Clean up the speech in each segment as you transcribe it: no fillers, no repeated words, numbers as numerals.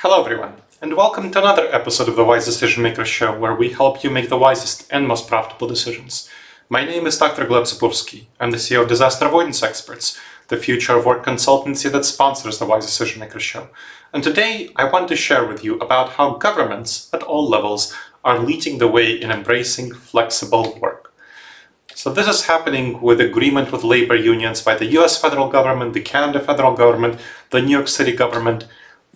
Hello everyone, and welcome to another episode of the Wise Decision Maker Show, where we help you make the wisest and most profitable decisions. My name is Dr. Gleb Tsipursky. I'm the CEO of Disaster Avoidance Experts, the future of work consultancy that sponsors the Wise Decision Maker Show. And today I want to share with you about how governments at all levels are leading the way in embracing flexible work. So this is happening with agreement with labor unions by the US federal government, the Canada federal government, the New York City government.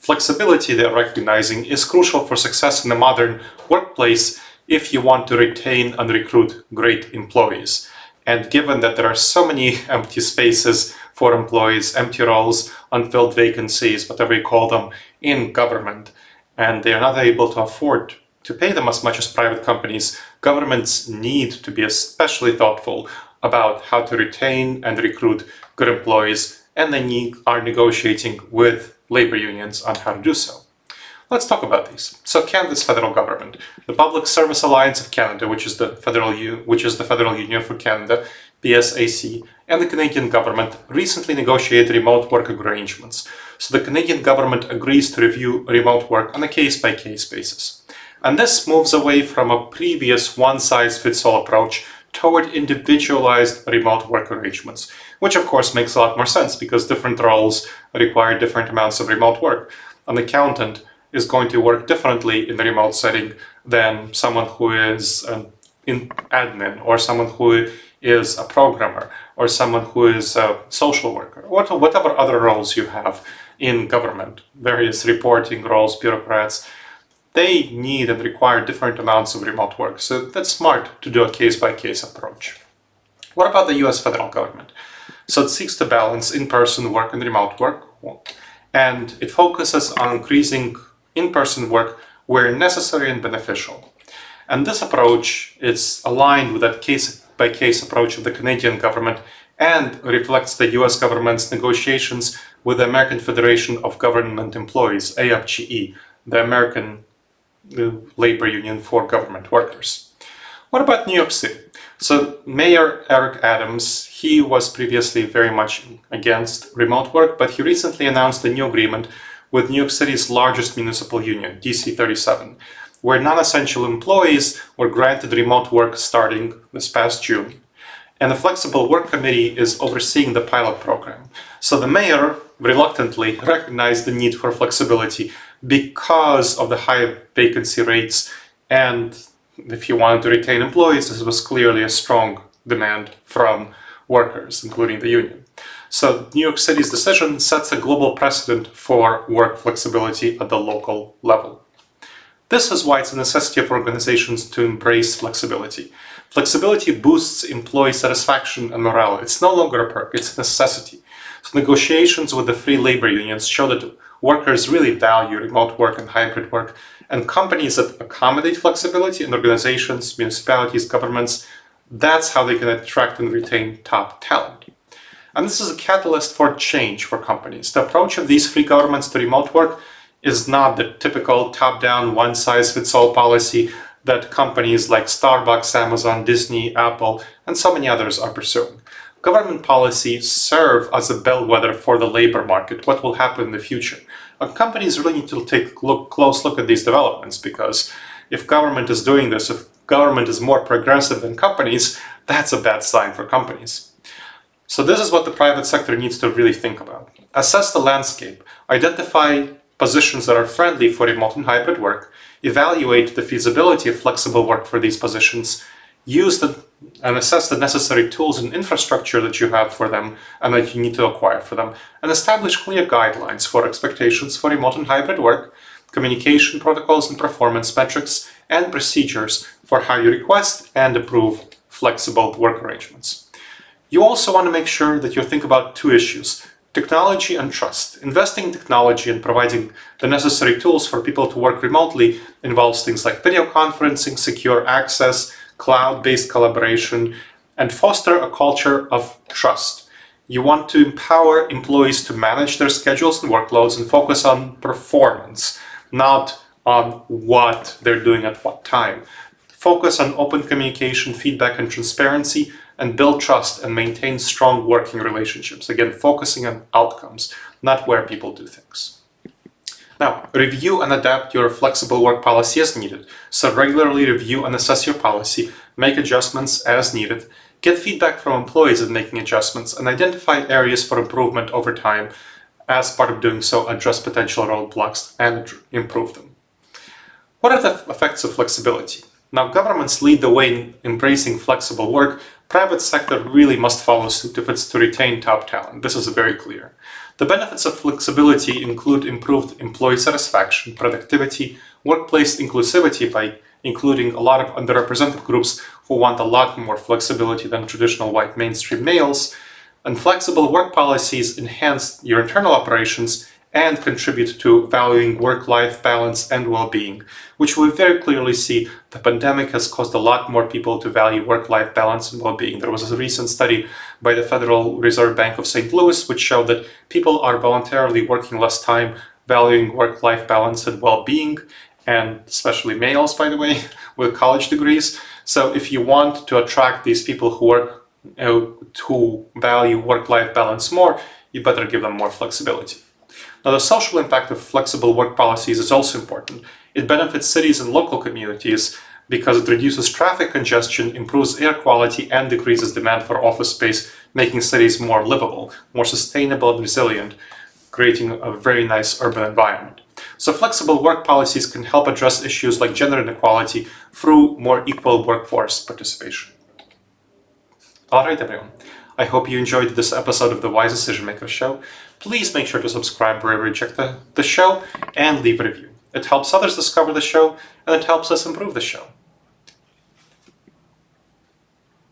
Flexibility, they're recognizing, is crucial for success in the modern workplace if you want to retain and recruit great employees. And given that there are so many empty spaces for employees, empty roles, unfilled vacancies, whatever you call them, in government, and they are not able to afford to pay them as much as private companies, governments need to be especially thoughtful about how to retain and recruit good employees, and they are negotiating with labor unions on how to do so. Let's talk about these. So Canada's federal government, the Public Service Alliance of Canada, which is the federal union for Canada, PSAC, and the Canadian government recently negotiated remote work arrangements. So the Canadian government agrees to review remote work on a case-by-case basis. And this moves away from a previous one-size-fits-all approach toward individualized remote work arrangements, which of course makes a lot more sense because different roles require different amounts of remote work. An accountant is going to work differently in the remote setting than someone who is in admin, or someone who is a programmer, or someone who is a social worker, whatever other roles you have in government, various reporting roles, bureaucrats. They need and require different amounts of remote work, so that's smart to do a case-by-case approach. What about the US federal government? So it seeks to balance in-person work and remote work, and it focuses on increasing in-person work where necessary and beneficial. And this approach is aligned with that case-by-case approach of the Canadian government and reflects the US government's negotiations with the American Federation of Government Employees, AFGE, the American labor union for government workers. What about New York City? So Mayor Eric Adams, he was previously very much against remote work, but he recently announced a new agreement with New York City's largest municipal union, DC 37, where non-essential employees were granted remote work starting this past June. And the Flexible Work Committee is overseeing the pilot program. So the mayor reluctantly recognized the need for flexibility because of the high vacancy rates, and if you wanted to retain employees, this was clearly a strong demand from workers, including the union. So New York City's decision sets a global precedent for work flexibility at the local level. This is why it's a necessity for organizations to embrace flexibility. Flexibility boosts employee satisfaction and morale. It's no longer a perk, it's a necessity. So negotiations with the free labor unions show that workers really value remote work and hybrid work, and companies that accommodate flexibility in organizations, municipalities, governments, that's how they can attract and retain top talent. And this is a catalyst for change for companies. The approach of these free governments to remote work is not the typical top-down, one-size-fits-all policy that companies like Starbucks, Amazon, Disney, Apple, and so many others are pursuing. Government policies serve as a bellwether for the labor market, what will happen in the future. And companies really need to take a close look at these developments, because if government is doing this, if government is more progressive than companies, that's a bad sign for companies. So this is what the private sector needs to really think about. Assess the landscape, identify positions that are friendly for remote and hybrid work, evaluate the feasibility of flexible work for these positions, use and assess the necessary tools and infrastructure that you have for them and that you need to acquire for them, and establish clear guidelines for expectations for remote and hybrid work, communication protocols and performance metrics, and procedures for how you request and approve flexible work arrangements. You also want to make sure that you think about two issues: technology and trust. Investing in technology and providing the necessary tools for people to work remotely involves things like video conferencing, secure access, cloud-based collaboration, and foster a culture of trust. You want to empower employees to manage their schedules and workloads and focus on performance, not on what they're doing at what time. Focus on open communication, feedback, and transparency, and build trust and maintain strong working relationships. Again, focusing on outcomes, not where people do things. Now, review and adapt your flexible work policy as needed. So regularly review and assess your policy, make adjustments as needed, get feedback from employees in making adjustments, and identify areas for improvement over time. As part of doing so, address potential roadblocks and improve them. What are the effects of flexibility? Now, governments lead the way in embracing flexible work. Private sector really must follow suit if it's to retain top talent. This is very clear. The benefits of flexibility include improved employee satisfaction, productivity, workplace inclusivity by including a lot of underrepresented groups who want a lot more flexibility than traditional white mainstream males, and flexible work policies enhance your internal operations and contribute to valuing work-life balance and well-being, which we very clearly see the pandemic has caused a lot more people to value work-life balance and well-being. There was a recent study by the Federal Reserve Bank of St. Louis which showed that people are voluntarily working less time, valuing work-life balance and well-being, and especially males, by the way, with college degrees. So if you want to attract these people who value work-life balance more, you better give them more flexibility. Now, the social impact of flexible work policies is also important. It benefits cities and local communities because it reduces traffic congestion, improves air quality, and decreases demand for office space, making cities more livable, more sustainable and resilient, creating a very nice urban environment. So flexible work policies can help address issues like gender inequality through more equal workforce participation. Alright everyone, I hope you enjoyed this episode of the Wise Decision Maker Show. Please make sure to subscribe wherever you check the show and leave a review. It helps others discover the show and it helps us improve the show.